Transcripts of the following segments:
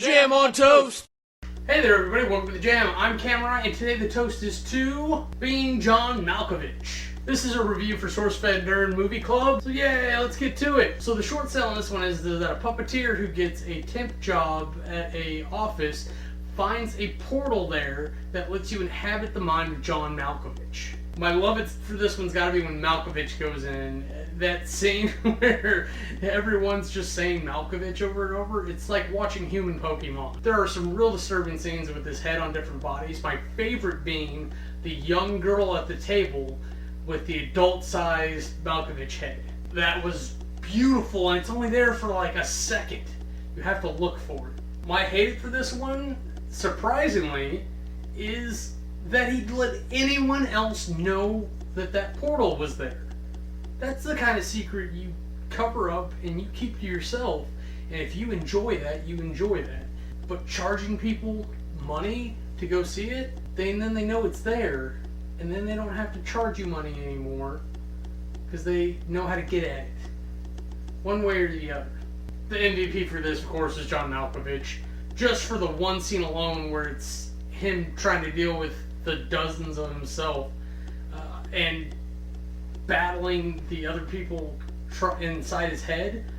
Jam on toast! Hey there everybody, welcome to the Jam. I'm Cameron, and today the toast is to Being John Malkovich. This is a review for SourcefedNerd Movie Club, so yeah, let's get to it. So the short sell on this one is that a puppeteer who gets a temp job at a office finds a portal there that lets you inhabit the mind of John Malkovich. My love for this one's gotta be when Malkovich goes in. That scene where everyone's just saying Malkovich over and over, it's like watching human Pokemon. There are some real disturbing scenes with his head on different bodies. My favorite being the young girl at the table with the adult-sized Malkovich head. That was beautiful, and it's only there for like a second. You have to look for it. My hate for this one, surprisingly, is that he'd let anyone else know that that portal was there. That's the kind of secret you cover up and you keep to yourself. And if you enjoy that, you enjoy that. But charging people money to go see it, then they know it's there. And then they don't have to charge you money anymore because they know how to get at it. One way or the other. The MVP for this, of course, is John Malkovich. Just for the one scene alone where it's him trying to deal with the dozens of himself and battling the other people inside his head.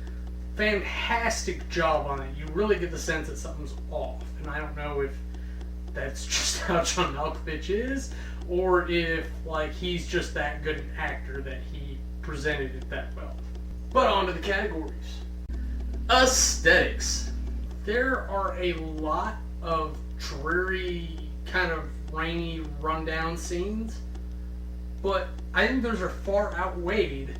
Fantastic job on it. You really get the sense that something's off. And I don't know if that's just how John Malkovich is, or if he's just that good an actor that he presented it that well. But on to the categories. Aesthetics. There are a lot of dreary, kind of rainy, rundown scenes, but I think those are far outweighed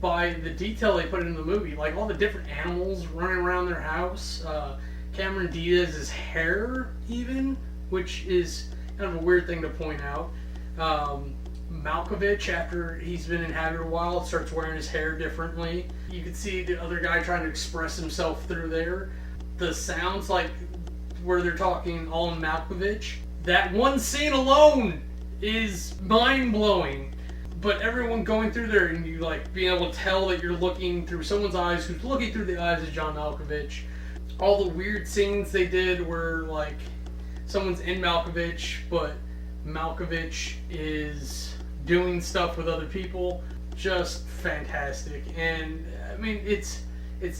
by the detail they put into the movie. Like all the different animals running around their house, Cameron Diaz's hair even, which is kind of a weird thing to point out. Malkovich, after he's been inhabited a while, starts wearing his hair differently. You can see the other guy trying to express himself through there. The sounds, like where they're talking all in Malkovich. That one scene alone is mind-blowing. But everyone going through there and you being able to tell that you're looking through someone's eyes who's looking through the eyes of John Malkovich. All the weird scenes they did where someone's in Malkovich, but Malkovich is doing stuff with other people. Just fantastic. And I mean, it's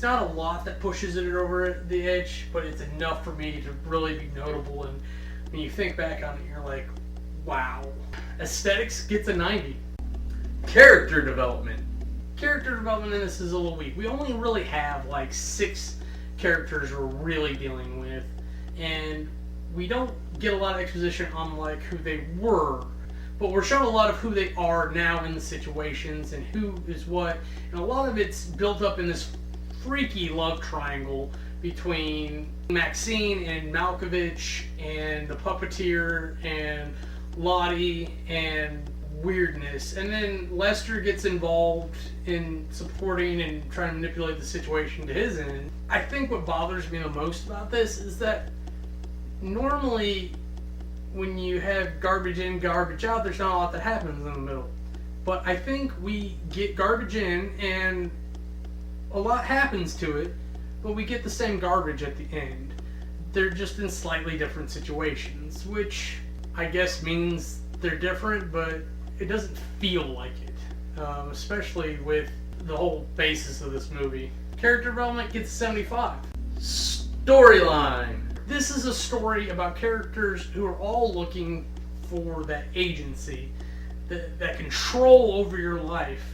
not a lot that pushes it over the edge, but it's enough for me to really be notable. And when you think back on it, you're like, wow. Aesthetics gets a 90. Character development. Character development in this is a little weak. We only really have 6 characters we're really dealing with, and we don't get a lot of exposition on who they were, but we're shown a lot of who they are now in the situations and who is what, and a lot of it's built up in this freaky love triangle between Maxine and Malkovich and the puppeteer and Lottie and weirdness. And then Lester gets involved in supporting and trying to manipulate the situation to his end. I think what bothers me the most about this is that normally when you have garbage in, garbage out, there's not a lot that happens in the middle. But I think we get garbage in and a lot happens to it, but we get the same garbage at the end. They're just in slightly different situations, which I guess means they're different, but it doesn't feel like it, especially with the whole basis of this movie. Character development gets 75. Storyline. This is a story about characters who are all looking for that agency, that control over your life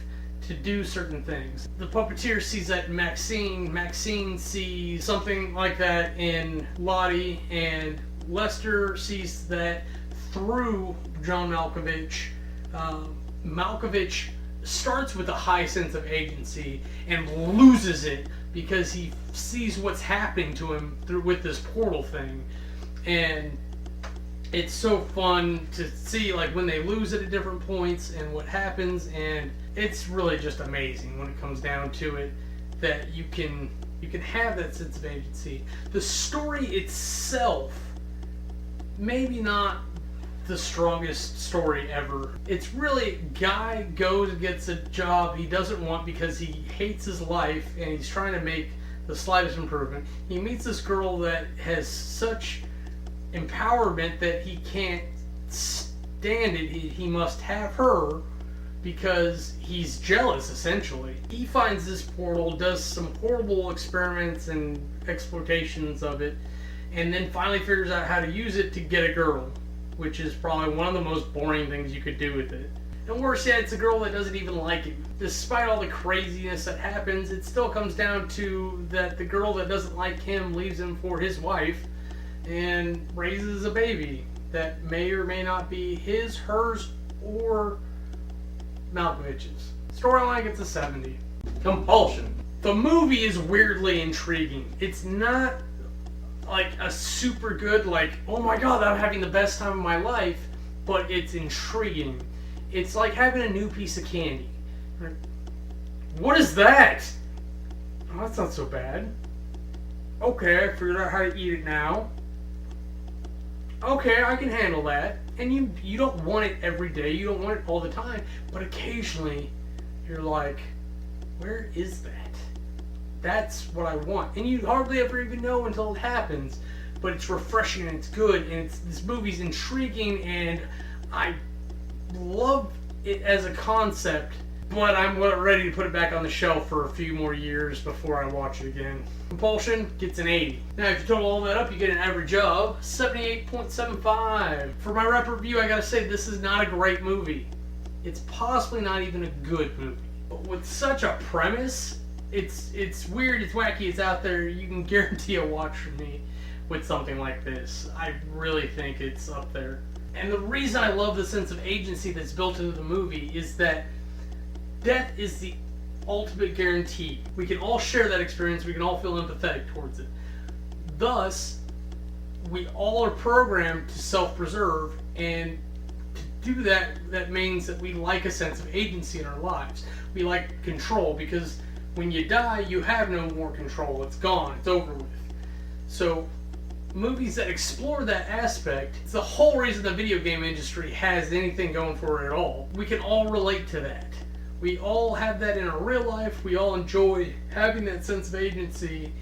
to do certain things. The puppeteer sees that in Maxine. Maxine sees something like that in Lottie, and Lester sees that through John Malkovich. Malkovich starts with a high sense of agency and loses it because he sees what's happening to him with this portal thing, and it's so fun to see when they lose it at different points and what happens, and it's really just amazing when it comes down to it that you can have that sense of agency. The story itself, maybe not the strongest story ever. It's really, guy goes and gets a job he doesn't want because he hates his life and he's trying to make the slightest improvement. He meets this girl that has such empowerment that he can't stand it. He must have her because he's jealous, essentially. He finds this portal, does some horrible experiments and exploitations of it, and then finally figures out how to use it to get a girl, which is probably one of the most boring things you could do with it. And worse yet, it's a girl that doesn't even like it. Despite all the craziness that happens, it still comes down to that the girl that doesn't like him leaves him for his wife and raises a baby that may or may not be his, hers, or Malkovich's. Storyline gets a 70. Compulsion. The movie is weirdly intriguing. It's not like a super good, like, oh my god, I'm having the best time of my life, but it's intriguing. It's like having a new piece of candy. What is that? Oh, that's not so bad. Okay, I figured out how to eat it now. Okay, I can handle that. And you don't want it every day, you don't want it all the time, but occasionally you're like, where is that? That's what I want. And you hardly ever even know until it happens, but it's refreshing and it's good, and this movie's intriguing, and I love it as a concept, but I'm ready to put it back on the shelf for a few more years before I watch it again. Compulsion gets an 80. Now, if you total all that up, you get an average of 78.75. For my rep review, I gotta say, this is not a great movie. It's possibly not even a good movie. But with such a premise, it's weird, it's wacky, it's out there. You can guarantee a watch from me with something like this. I really think it's up there. And the reason I love the sense of agency that's built into the movie is that death is the ultimate guarantee. We can all share that experience, we can all feel empathetic towards it. Thus, we all are programmed to self-preserve, and to do that, that means that we like a sense of agency in our lives. We like control, because when you die, you have no more control. It's gone, it's over with. So, movies that explore that aspect, it's the whole reason the video game industry has anything going for it at all. We can all relate to that. We all have that in our real life. We all enjoy having that sense of agency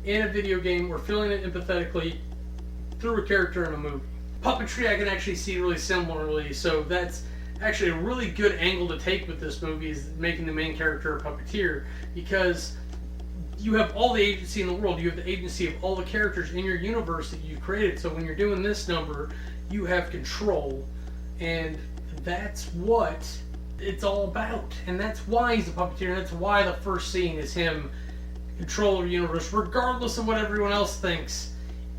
in a video game. We're feeling it empathetically through a character in a movie. Puppetry I can actually see really similarly, so that's actually a really good angle to take with this movie, is making the main character a puppeteer, because you have all the agency in the world. You have the agency of all the characters in your universe that you've created. So when you're doing this number, you have control, and that's what it's all about. And that's why he's a puppeteer. That's why the first scene is him controlling the universe, regardless of what everyone else thinks.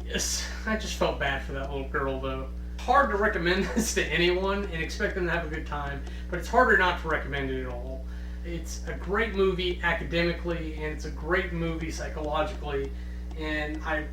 Yes, I just felt bad for that little girl, though. Hard to recommend this to anyone and expect them to have a good time, but it's harder not to recommend it at all. It's a great movie academically, and it's a great movie psychologically, and I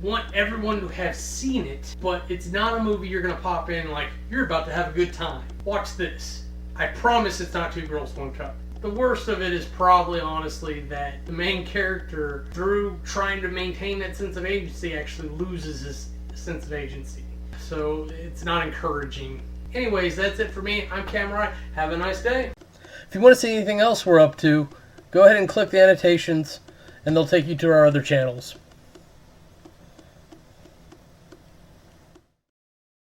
want everyone to have seen it, but it's not a movie you're going to pop in like, you're about to have a good time. Watch this. I promise it's not Two Girls, One Cup. The worst of it is probably, honestly, that the main character, through trying to maintain that sense of agency, actually loses his sense of agency. So it's not encouraging. Anyways, that's it for me. I'm Cameron. Have a nice day. If you want to see anything else we're up to, go ahead and click the annotations, and they'll take you to our other channels.